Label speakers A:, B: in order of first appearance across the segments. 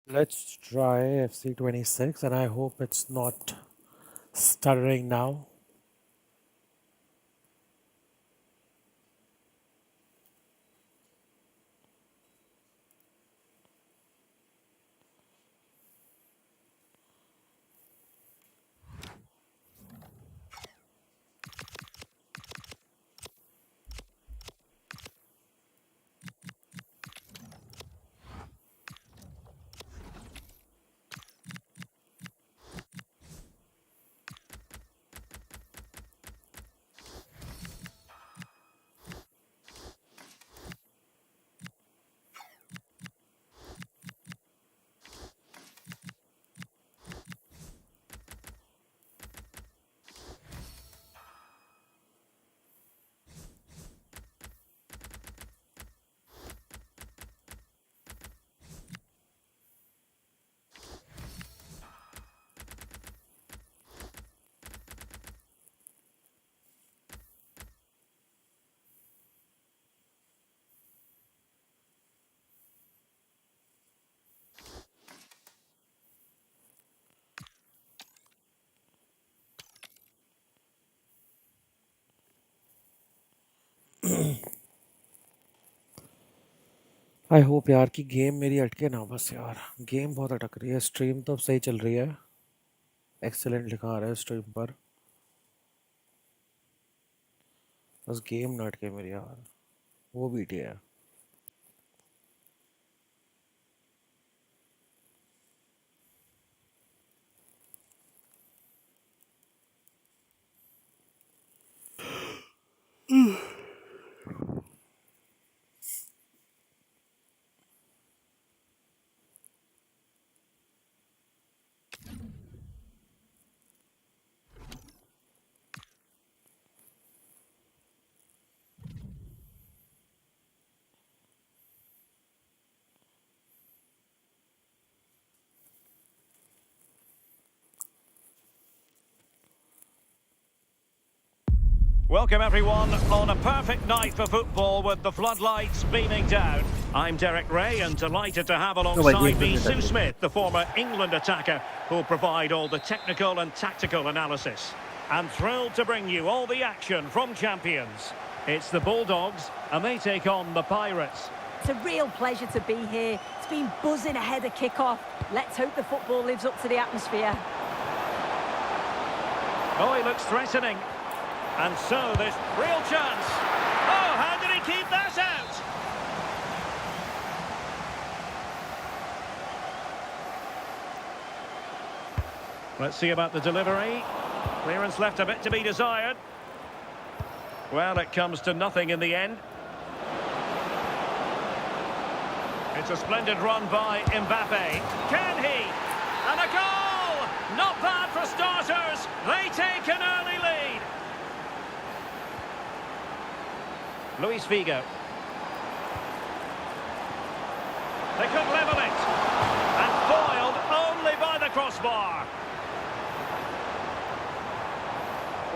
A: Let's try FC26 and I hope it's not stuttering now. I hope यार कि game मेरी अटके ना बस यार। गेम बहुत अटक रही है। स्ट्रीम तो अब सही चल रही है, एक्सेलेंट लिखा आ रहा है स्ट्रीम पर, बस गेम ना अटके मेरी यार। वो बीटी है।
B: Welcome everyone on a perfect night for football with the floodlights beaming down. I'm Derek Ray and delighted to have alongside me Sue Smith, the former England attacker, who'll provide all the technical and tactical analysis. And thrilled to bring you all the action from champions. It's the Bulldogs and they take on the Pirates.
C: It's a real pleasure to be here. It's been buzzing ahead of kick-off. Let's hope the football lives up to the atmosphere.
B: Oh, he looks threatening. And so this real chance. Oh, how did he keep that out? Let's see about the delivery. Clearance left a bit to be desired. Well, it comes to nothing in the end. It's a splendid run by Mbappe. Can he? And a goal! Not bad for starters. They take an early lead. Luis Figo. They could level it. And foiled only by the crossbar.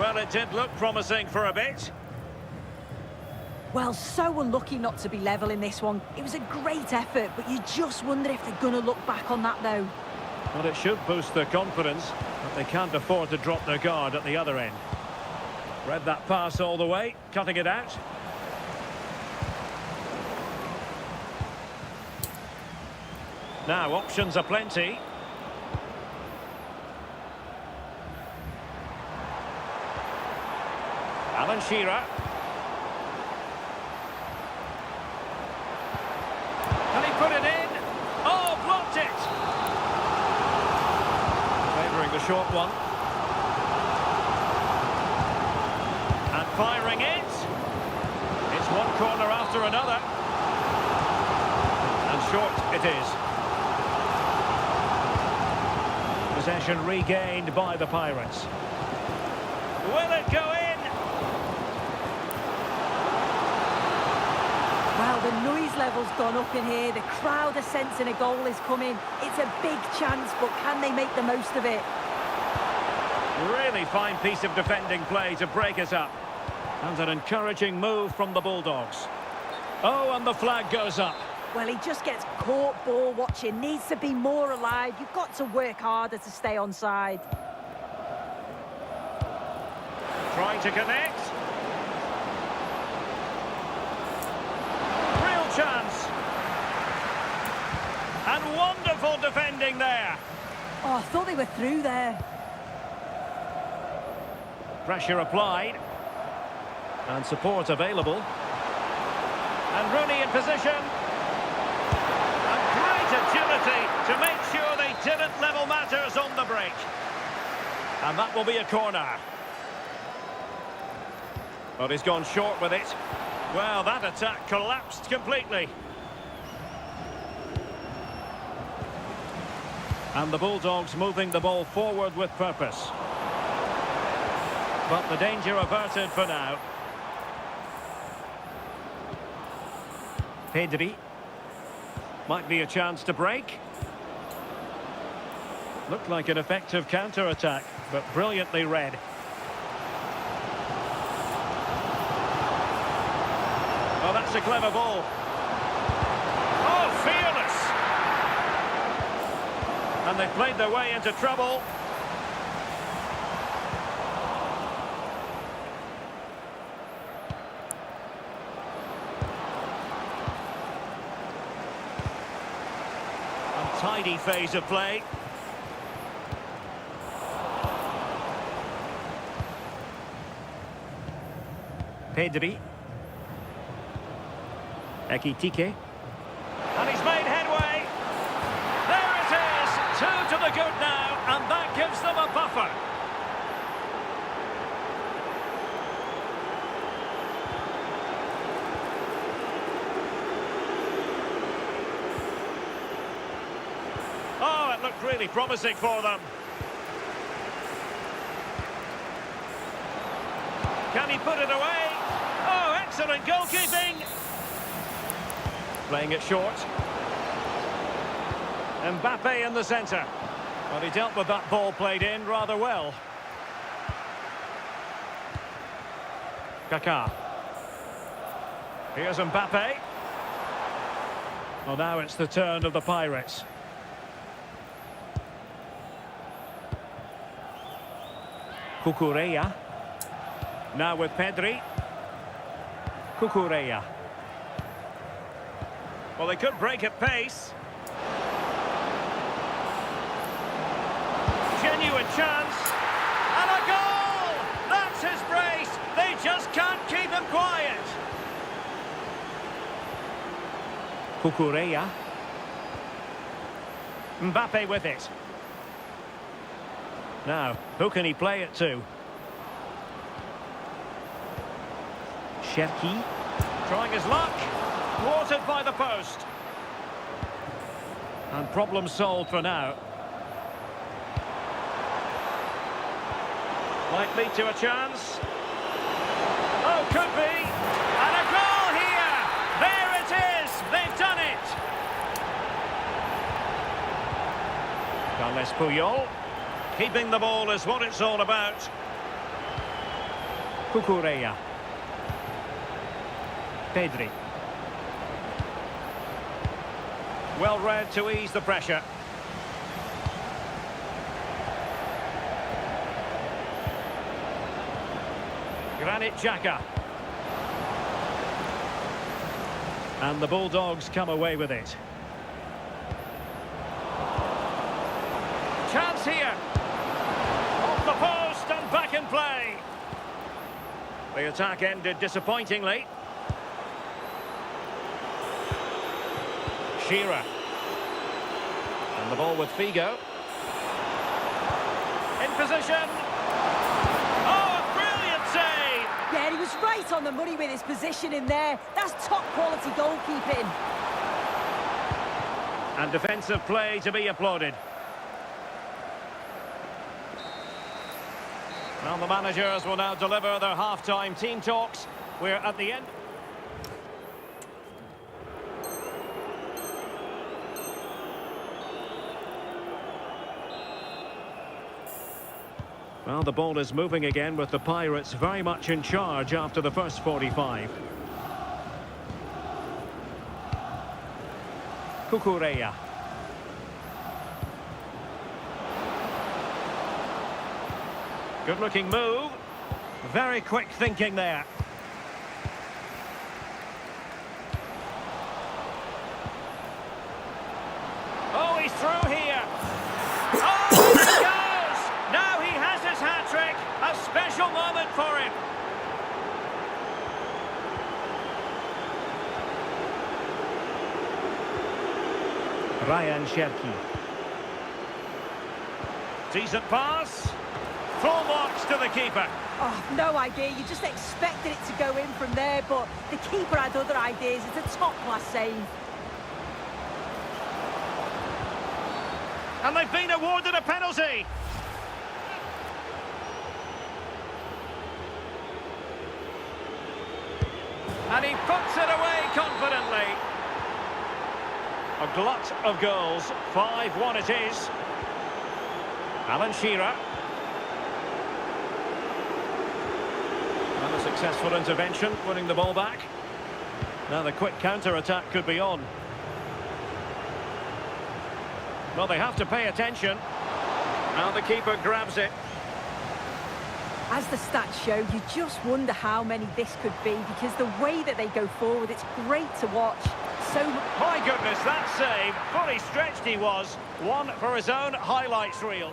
B: Well, it did look promising for a bit.
C: Well, so unlucky not to be level in this one. It was a great effort, but you just wonder if they're going to look back on that, though.
B: Well, it should boost their confidence, but they can't afford to drop their guard at the other end. Read that pass all the way, cutting it out. Now, options are plenty. Alan Shearer. Can he put it in? Oh, blocked it! Favouring the short one. And firing it. It's one corner after another. And short it is. Possession regained by the Pirates. Will it go in?
C: Well, the noise level's gone up in here. The crowd are sensing a goal is coming. It's a big chance, but can they make the most of it?
B: Really fine piece of defending play to break us up. And an encouraging move from the Bulldogs. Oh, and the flag goes up.
C: Well, he just gets caught ball watching, needs to be more alive. You've got to work harder to stay onside.
B: Trying to connect. Real chance. And wonderful defending there.
C: Oh, I thought they were through there.
B: Pressure applied. And support available. And Rooney in position. And great agility to make sure they didn't level matters on the break. And that will be a corner. But he's gone short with it. Well, that attack collapsed completely. And the Bulldogs moving the ball forward with purpose. But the danger averted for now. Pedri. Might be a chance to break. Looked like an effective counter-attack, but brilliantly read. Oh, that's a clever ball. Oh, fearless! And they've played their way into trouble. Untidy phase of play. Pedri. Kitne. And he's made headway. There it is. 2 to the good now, and that gives them a buffer. Oh, it looked really promising for them. Can he put it away? Oh, excellent goalkeeping. Playing it short. Mbappe in the centre. Well, he dealt with that ball played in rather well. Kaká. Here's Mbappe. Well, now it's the turn of the Pirates. Cucurella. Now with Pedri. Cucurella. Well, they could break at pace. Genuine chance. And a goal! That's his brace. They just can't keep him quiet. Cucurella. Mbappe with it. Now, who can he play it to? Cherki. Trying his luck. Thwarted by the post. And problem solved for now. Might lead to a chance. Oh, could be. And a goal here. There it is. They've done it. Carles Puyol. Keeping the ball is what it's all about. Cucurella. Pedri. Well read to ease the pressure. Granit Xhaka. And the Bulldogs come away with it. Chance here. Off the post and back in play. The attack ended disappointingly. Shearer. And the ball with Figo. In position. Oh, a brilliant save!
C: Yeah, he was right on the money with his position in there. That's top quality goalkeeping.
B: And defensive play to be applauded. Well, the managers will now deliver their half-time team talks. We're at the end. Well, the ball is moving again with the Pirates very much in charge after the first 45. Kukureya. Good-looking move. Very quick thinking there. Oh, he's through here. Oh, he goes! Now he has his hat-trick. A special moment for him. Ryan Cherki. Decent pass. Full marks to the keeper.
C: Oh, no idea. You just expected it to go in from there, but the keeper had other ideas. It's a top-class save.
B: And they've been awarded a penalty. And he puts it away confidently. A glut of goals. 5-1 it is. Alan Shearer. And a successful intervention, winning the ball back. Now the quick counter-attack could be on. Well, they have to pay attention. Now the keeper grabs it.
C: As the stats show, you just wonder how many this could be, because the way that they go forward, it's great to watch. So,
B: my goodness, that save. Fully stretched he was. One for his own highlights reel.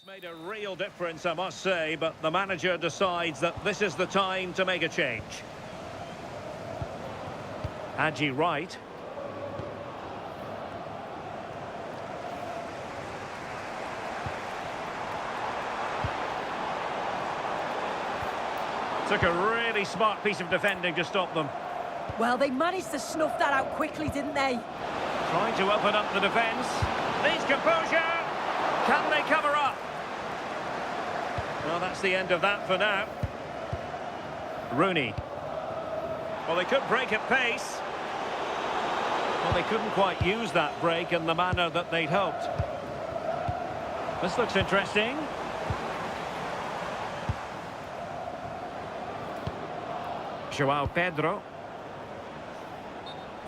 B: Made a real difference, I must say, but the manager decides that this is the time to make a change. Haji Wright. Took a really smart piece of defending to stop them.
C: well, they managed to snuff that out quickly, didn't they?
B: Trying to open up the defence. Needs composure. Can they cover up? Well, that's the end of that for now. Rooney. Well, they could break at pace. Well, they couldn't quite use that break in the manner that they'd hoped. This looks interesting. João Pedro.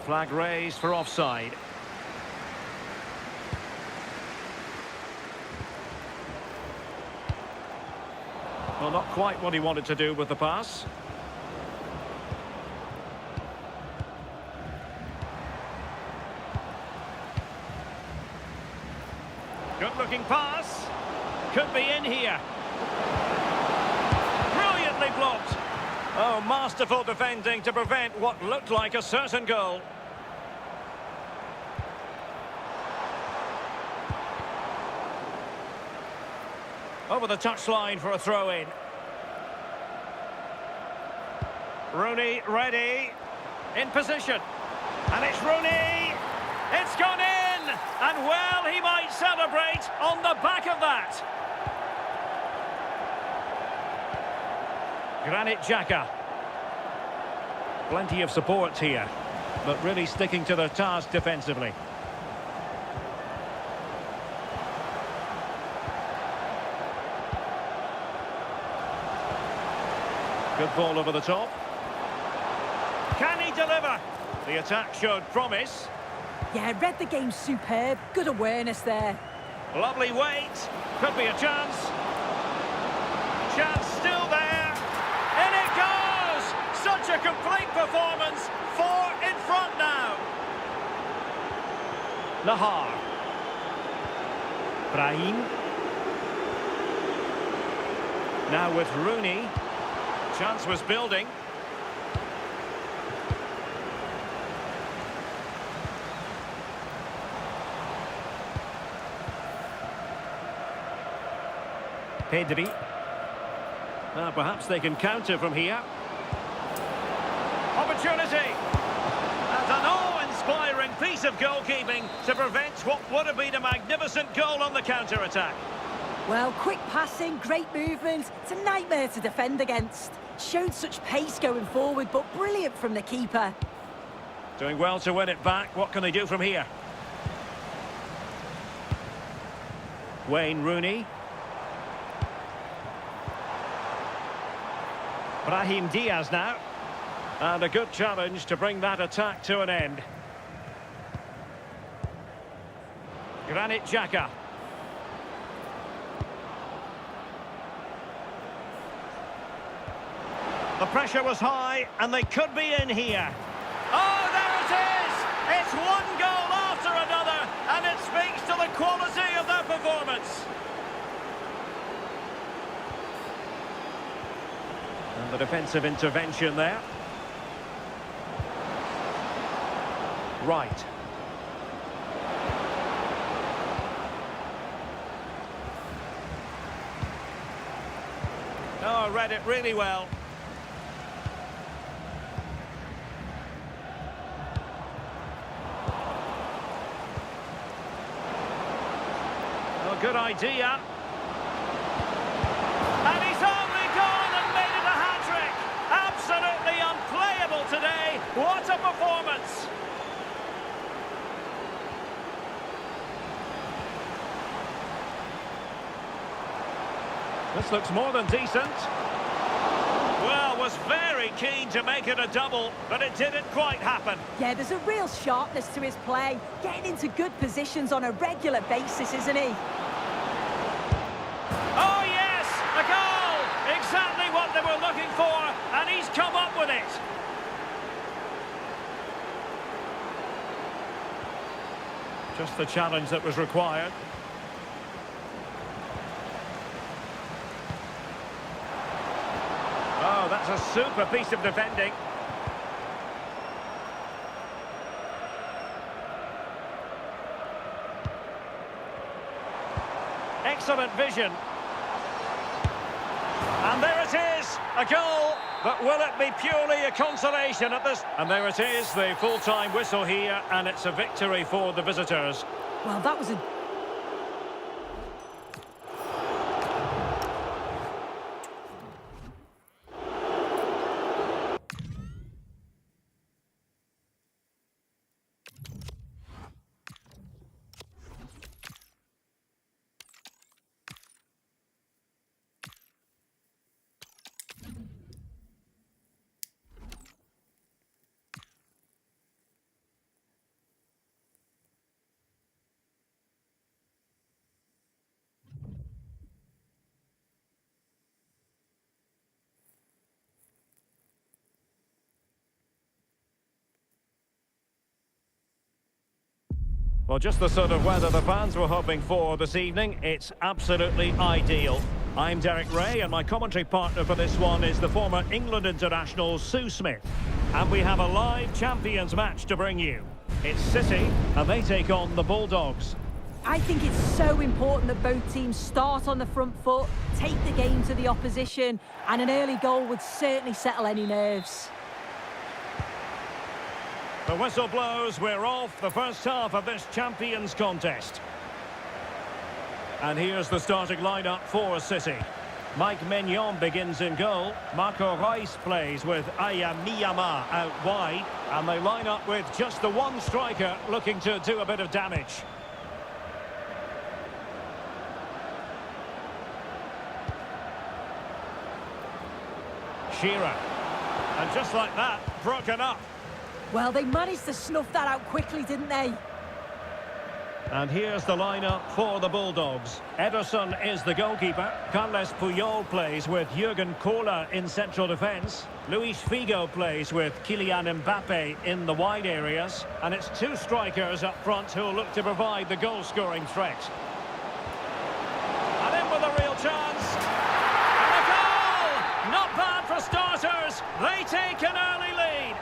B: Flag raised for offside. Well, not quite what he wanted to do with the pass. Good-looking pass. Could be in here. Brilliantly blocked. Oh, masterful defending to prevent what looked like a certain goal. Over the touchline for a throw-in. Rooney ready. In position. And it's Rooney. It's gone in. And well, he might celebrate on the back of that. Granit Xhaka. Plenty of support here, but really sticking to their task defensively. Good ball over the top. Can he deliver? The attack showed promise.
C: Yeah, read the game superb. Good awareness there.
B: Lovely weight. Could be a chance. Chance still there. In it goes! Such a complete performance. 4 in front now. Nahar. Brahim. Now with Rooney. Chance was building. Pedri. Perhaps they can counter from here. Opportunity. And an awe-inspiring piece of goalkeeping to prevent what would have been a magnificent goal on the counter-attack.
C: Well, quick passing, great movement. It's a nightmare to defend against. Showed such pace going forward, but brilliant from the keeper.
B: Doing well to win it back. What can they do from here? Wayne Rooney. Brahim Diaz now. And a good challenge to bring that attack to an end. Granit Xhaka. The pressure was high, and they could be in here. Oh, there it is! It's one goal after another, and it speaks to the quality of their performance. And the defensive intervention there. Right. Oh, read it really well. Oh, good idea. And he's only gone and made it a hat-trick. Absolutely unplayable today. What a performance. This looks more than decent. Well, was very keen to make it a double, but it didn't quite happen.
C: Yeah, there's a real sharpness to his play. Getting into good positions on a regular basis, isn't he?
B: Oh, yes! A goal! Exactly what they were looking for, and he's come up with it. Just the challenge that was required. Oh, that's a super piece of defending. Excellent vision. And there it is, a goal. But will it be purely a consolation at this? And there it is, the full-time whistle here, and it's a victory for the visitors.
C: Well, that was a...
B: Well, just the sort of weather the fans were hoping for this evening. It's absolutely ideal. I'm Derek Ray, and my commentary partner for this one is the former England international Sue Smith. And we have a live Champions match to bring you. It's City, and they take on the Bulldogs.
C: I think it's so important that both teams start on the front foot, take the game to the opposition, and an early goal would certainly settle any nerves.
B: The whistle blows, we're off the first half of this Champions contest. And here's the starting lineup for City. Mike Maignan begins in goal. Marco Reus plays with Aya Miyama out wide. And they line up with just the one striker looking to do a bit of damage. Shearer. And just like that, broken up.
C: Well, they managed to snuff that out quickly, didn't they?
B: And here's the lineup for the Bulldogs. Ederson is the goalkeeper. Carles Puyol plays with Jurgen Kohler in central defence. Luis Figo plays with Kylian Mbappe in the wide areas. And it's two strikers up front who'll look to provide the goal-scoring threat. And in with a real chance. And a goal! Not bad for starters. They take an early lead.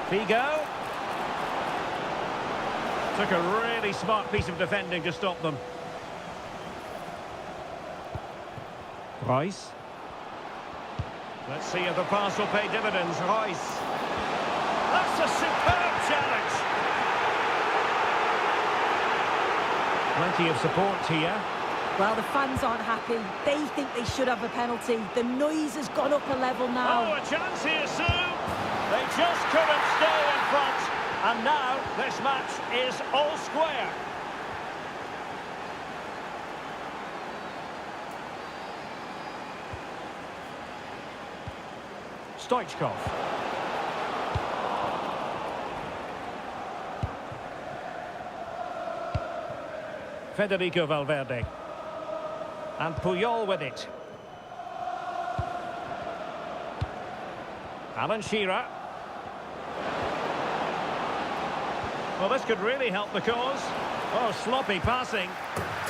B: Figo. Took a really smart piece of defending to stop them. Rice. Let's see if the pass will pay dividends. Rice. That's a superb challenge. Plenty of support here.
C: Well, the fans aren't happy. They think they should have a penalty. The noise has gone up a level now.
B: Oh, a chance here soon. They just couldn't stay in front. And now this match is all square. Stoichkov. Federico Valverde. And Puyol with it. Alan Shearer. Well, this could really help the cause. Oh, sloppy passing.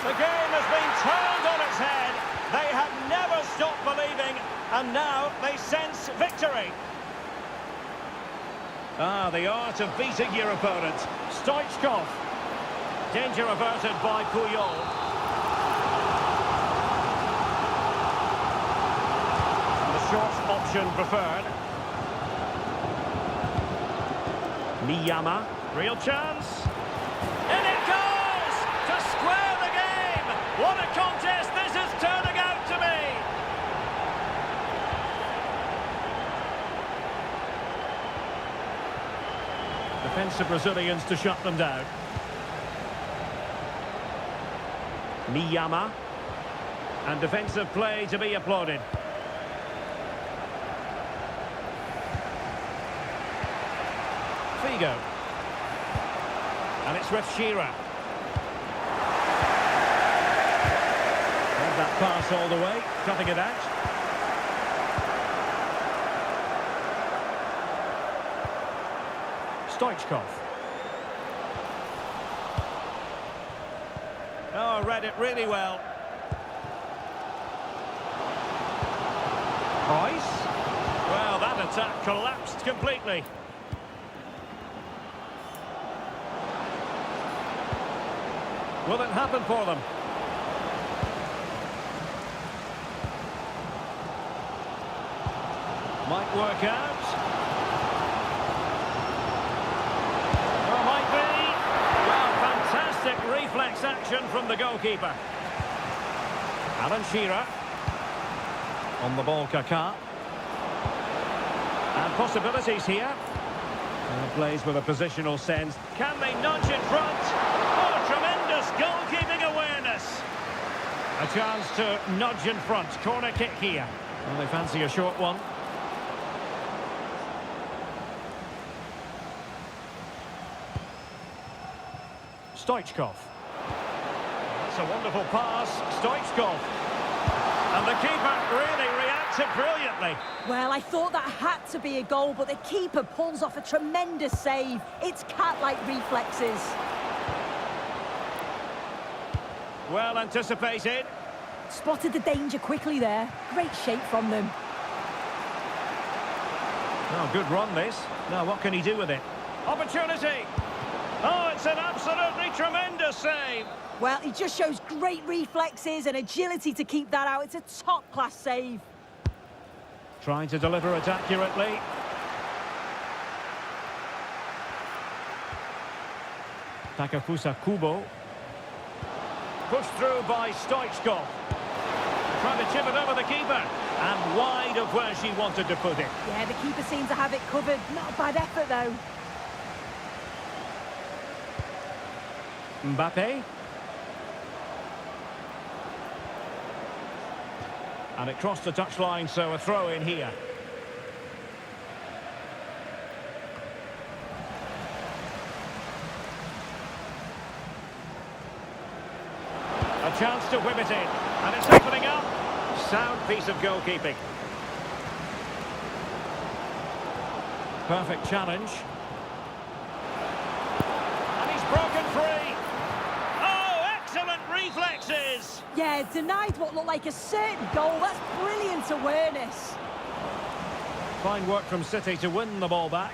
B: The game has been turned on its head. They have never stopped believing, and now they sense victory. Ah, the art of beating your opponent. Stoichkov. Danger averted by Puyol. The short option preferred. Miyama. Real chance. And it goes! To square the game! What a contest this is turning out to be! Defensive Brazilians to shut them down. Miyama. And defensive play to be applauded. Figo. And it's with Shearer. And that pass all the way, cutting it out. Stoichkov. Oh, read it really well. Rice. Well, that attack collapsed completely. Will it happen for them? Might work out. Or might be. Well, fantastic reflex action from the goalkeeper. Alan Shearer. On the ball, Kaká. And possibilities here. And plays with a positional sense. Can they nudge in front? Oh, tremendous goalkeeping awareness. A chance to nudge in front. Corner kick here. Well, they fancy a short one. Stoichkov. That's a wonderful pass. Stoichkov. And the keeper really reacted brilliantly.
C: Well, I thought that had to be a goal, but the keeper pulls off a tremendous save. It's cat-like reflexes.
B: Well anticipated.
C: Spotted the danger quickly there. Great shape from them.
B: Oh, good run this. Now what can he do with it? Opportunity! Oh, it's an absolutely tremendous save!
C: Well, he just shows great reflexes and agility to keep that out. It's a top-class save.
B: Trying to deliver it accurately. Takafusa Kubo. Pushed through by Stoichkov. Trying to chip it over the keeper. And wide of where she wanted to put it.
C: Yeah, the keeper seemed to have it covered. Not a bad effort, though.
B: Mbappe. And it crossed the touchline, so a throw in here. A chance to whip it in. And it's opening up. Sound piece of goalkeeping. Perfect challenge. And he's broken free. Oh, excellent reflexes.
C: Yeah, denied what looked like a certain goal. That's brilliant awareness.
B: Fine work from City to win the ball back.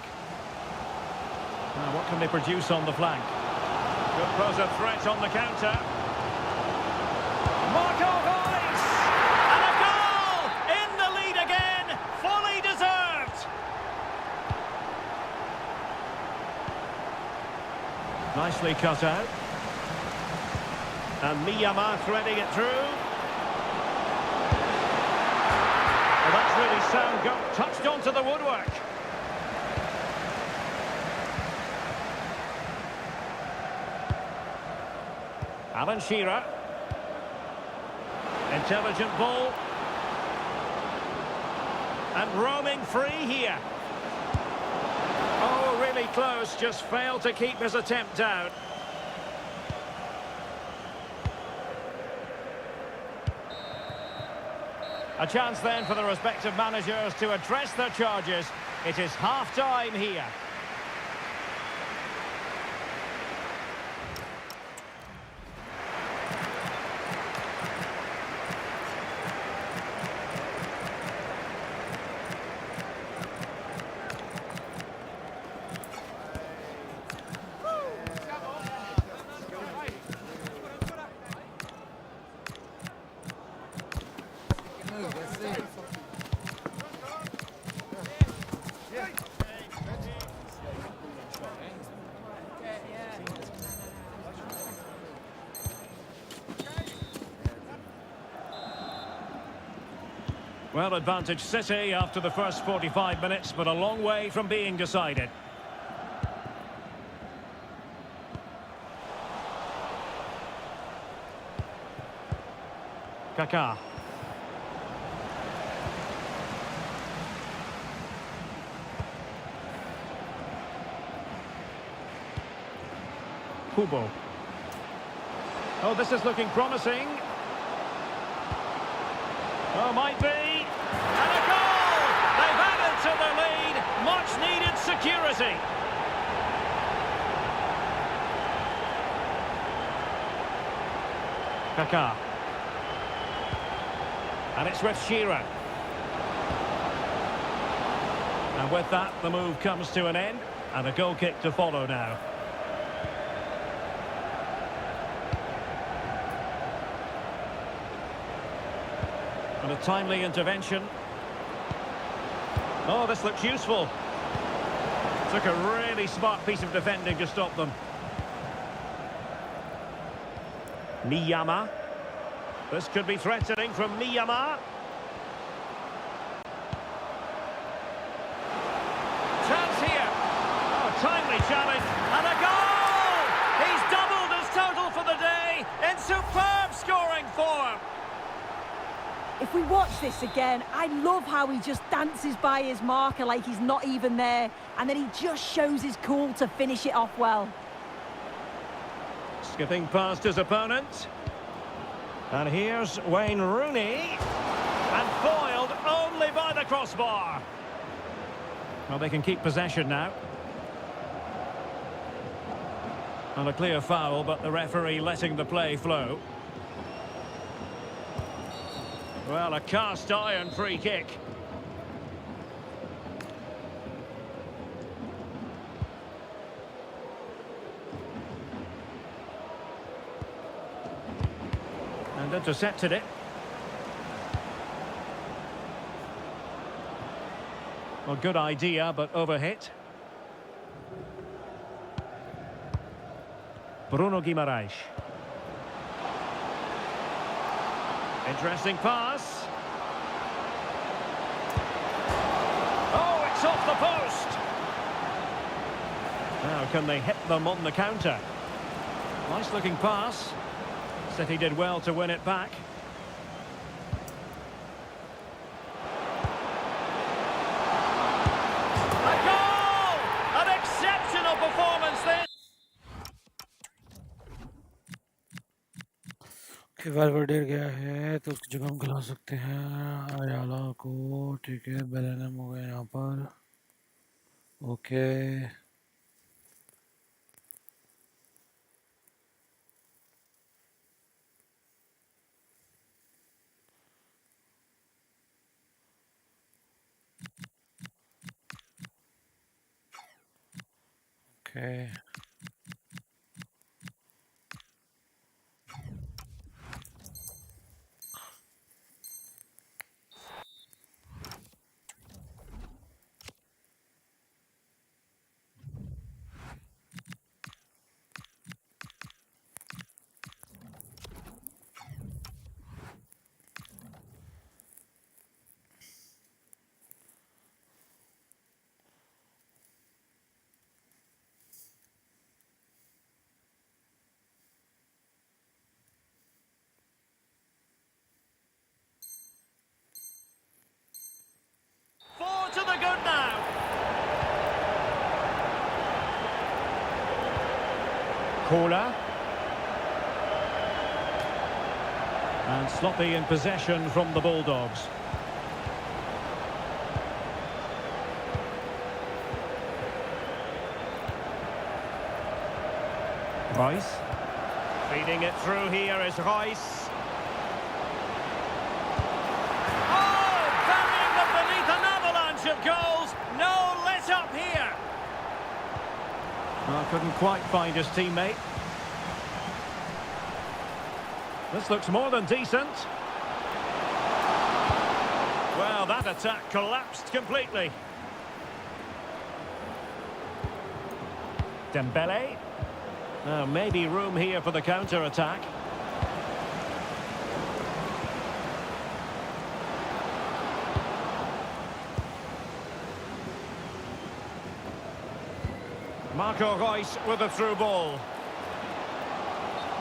B: Now, what can they produce on the flank? Could pose a threat on the counter. Marco Reus! And a goal! In the lead again! Fully deserved! Nicely cut out. And Miyama threading it through. Well, that's really sound goal. Touched onto the woodwork. Alan Shearer. Intelligent ball. And roaming free here. Oh, really close. Just failed to keep his attempt down. A chance then for the respective managers to address their charges. It is half-time here. Well, advantage City after the first 45 minutes, but a long way from being decided. Kaká. Kubo. Oh, this is looking promising. Oh, might be. And a goal! They've added to the lead. Much needed security. Kaká. And it's with Shearer. And with that, the move comes to an end. And a goal kick to follow now. And a timely intervention. Oh, this looks useful. Took a really smart piece of defending to stop them. Miyama. This could be threatening from Miyama. Chance here. Oh, timely challenge. And a goal! He's doubled his total for the day in superb scoring form.
C: If we watch this again, I love how he just dances by his marker like he's not even there. And then he just shows his cool to finish it off well.
B: Skipping past his opponent. And here's Wayne Rooney. And foiled only by the crossbar. Well, they can keep possession now. And a clear foul, but the referee letting the play flow. Well, a cast-iron free kick. And intercepted it. Well, good idea, but overhit. Bruno Guimaraes. Interesting pass. Oh, it's off the post. Now, can they hit them on the counter? Nice looking pass. City did well to win it back.
A: कि Valverde गया है तो उसकी जगह हम खिला सकते हैं अयाला को। ठीक है, बेलेनम हो गया यहाँ पर। Okay, okay.
B: Forward to the good now. Corner. And sloppy in possession from the Bulldogs. Rice. Feeding it through here is Rice. Oh, burying them beneath an avalanche of goals. No let up here. Well, couldn't quite find his teammate. This looks more than decent. Well, that attack collapsed completely. Dembele. Maybe room here for the counter-attack. Marco Reus with a through ball.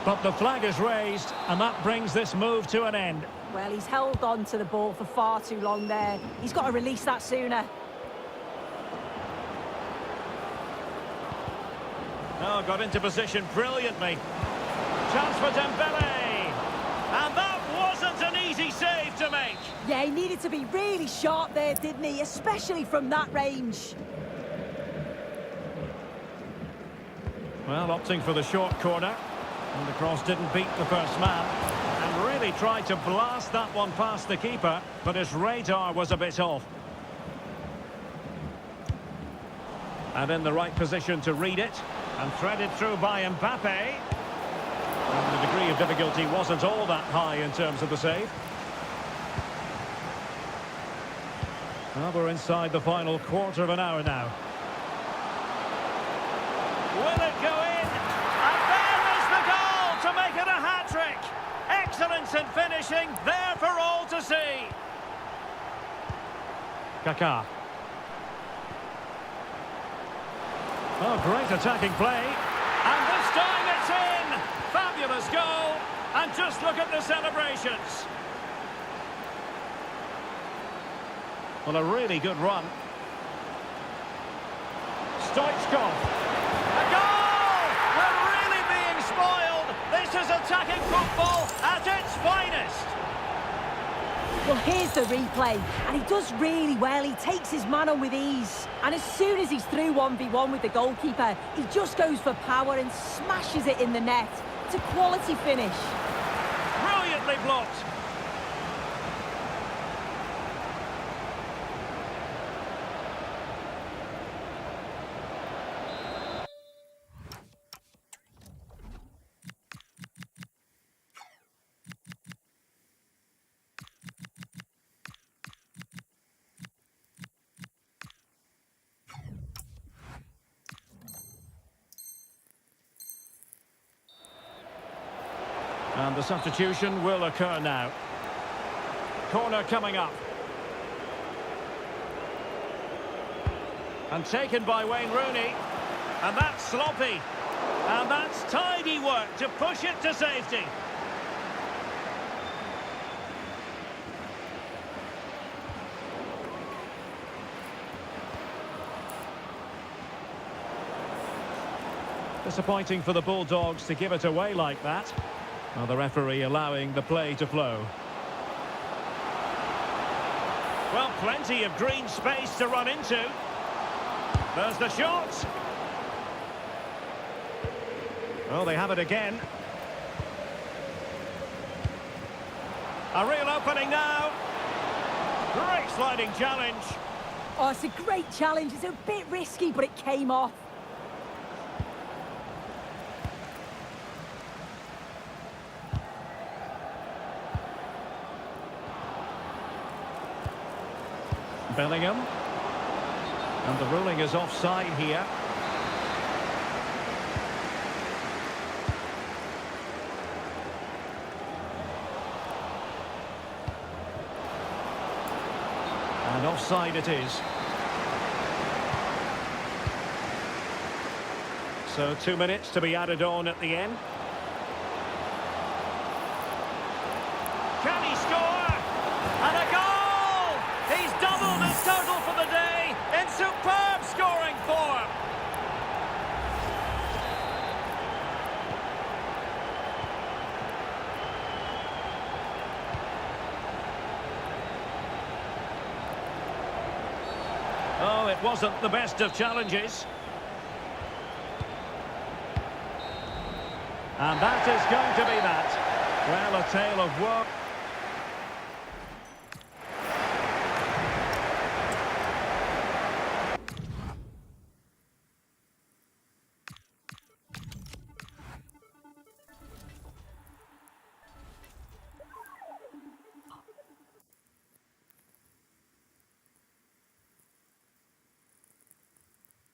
B: But the flag is raised, and that brings this move to an end.
C: Well, he's held on to the ball for far too long there. He's got to release that sooner.
B: Oh, got into position brilliantly. Chance for Dembele. And that wasn't an easy save to make.
C: Yeah, he needed to be really sharp there, didn't he? Especially from that range.
B: Well, opting for the short corner. And the cross didn't beat the first man. And really tried to blast that one past the keeper, but his radar was a bit off. And in the right position to read it. And threaded through by Mbappe. And the degree of difficulty wasn't all that high in terms of the save. Well, we're inside the final quarter of an hour now. Will it go in? And there is the goal to make it a hat-trick. Excellence in finishing, there for all to see. Kaká. Oh, great attacking play. And this time it's in. Fabulous goal. And just look at the celebrations. Well, a really good run. Stoichkov. A goal! We're really being spoiled. This is attacking football at its finest.
C: Well, here's the replay, and he does really well. He takes his man on with ease. And as soon as he's through 1v1 with the goalkeeper, he just goes for power and smashes it in the net. It's a quality finish.
B: Brilliantly blocked. And the substitution will occur now. Corner coming up. And taken by Wayne Rooney. And that's sloppy. And that's tidy work to push it to safety. Disappointing for the Bulldogs to give it away like that. Well, the referee allowing the play to flow. Well, plenty of green space to run into. There's the shot. Well, they have it again. A real opening now. Great sliding challenge.
C: Oh, it's a great challenge. It's a bit risky, but it came off.
B: Bellingham. And the ruling is offside here. And offside it is. So 2 minutes to be added on at the end. Can he score? And a goal! He's doubled his total for the day in superb scoring form. Oh, it wasn't the best of challenges. And that is going to be that. Well, a tale of woe.